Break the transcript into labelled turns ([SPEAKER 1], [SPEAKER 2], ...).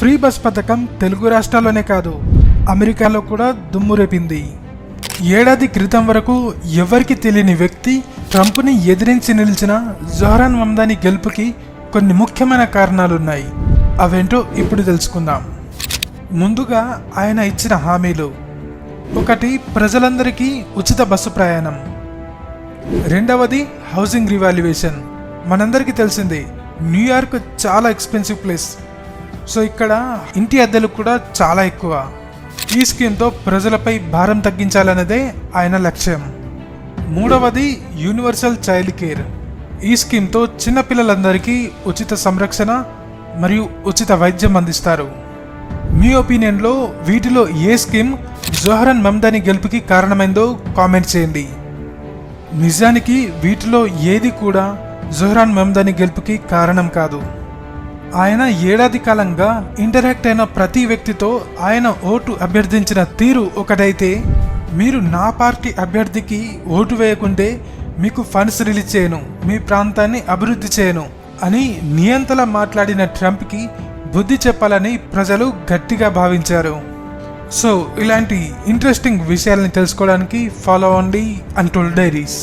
[SPEAKER 1] Free bus పథకం తెలుగు రాష్ట్రాల్లోనే కాదు, అమెరికాలో కూడా దుమ్ము రేపింది. ఏడాది క్రితం వరకు ఎవరికి తెలియని వ్యక్తి ట్రంప్ని ఎదిరించి నిలిచిన జోహ్రాన్ మమ్దాని గెలుపుకి కొన్ని ముఖ్యమైన కారణాలున్నాయి. అవేంటో ఇప్పుడు తెలుసుకుందాం. ముందుగా ఆయన ఇచ్చిన హామీలు. 1. ప్రజలందరికీ ఉచిత బస్సు ప్రయాణం. 2. Housing revaluation. మనందరికీ తెలిసిందే, న్యూయార్క్ చాలా ఎక్స్పెన్సివ్ ప్లేస్. సో ఇక్కడ ఇంటి అద్దెలు కూడా చాలా ఎక్కువ. ఈ స్కీమ్తో ప్రజలపై భారం తగ్గించాలన్నదే ఆయన లక్ష్యం. 3. Universal child care. ఈ స్కీమ్తో చిన్నపిల్లలందరికీ ఉచిత సంరక్షణ మరియు ఉచిత వైద్యం అందిస్తారు. మీ ఒపీనియన్లో వీటిలో ఏ స్కీమ్ జోహ్రాన్ మమ్దాని గెలుపుకి కారణమైందో కామెంట్ చేయండి. నిజానికి వీటిలో ఏది కూడా జోహ్రాన్ మమ్దాని గెలుపుకి కారణం కాదు. ఆయన ఏడాది కాలంగా ఇంటరాక్ట్ అయిన ప్రతి వ్యక్తితో ఆయన ఓటు అభ్యర్థించిన తీరు ఒకటైతే, మీరు నా పార్టీ అభ్యర్థికి ఓటు వేయకుంటే మీకు ఫండ్స్ రిలీజ్ చేయను, మీ ప్రాంతాన్ని అభివృద్ధి చేయను అని నియంతలా మాట్లాడిన ట్రంప్కి బుద్ధి చెప్పాలని ప్రజలు గట్టిగా భావించారు. సో ఇలాంటి ఇంట్రెస్టింగ్ విషయాలని తెలుసుకోవడానికి ఫాలో అవ్వండి అన్టోల్డ్ డైరీస్.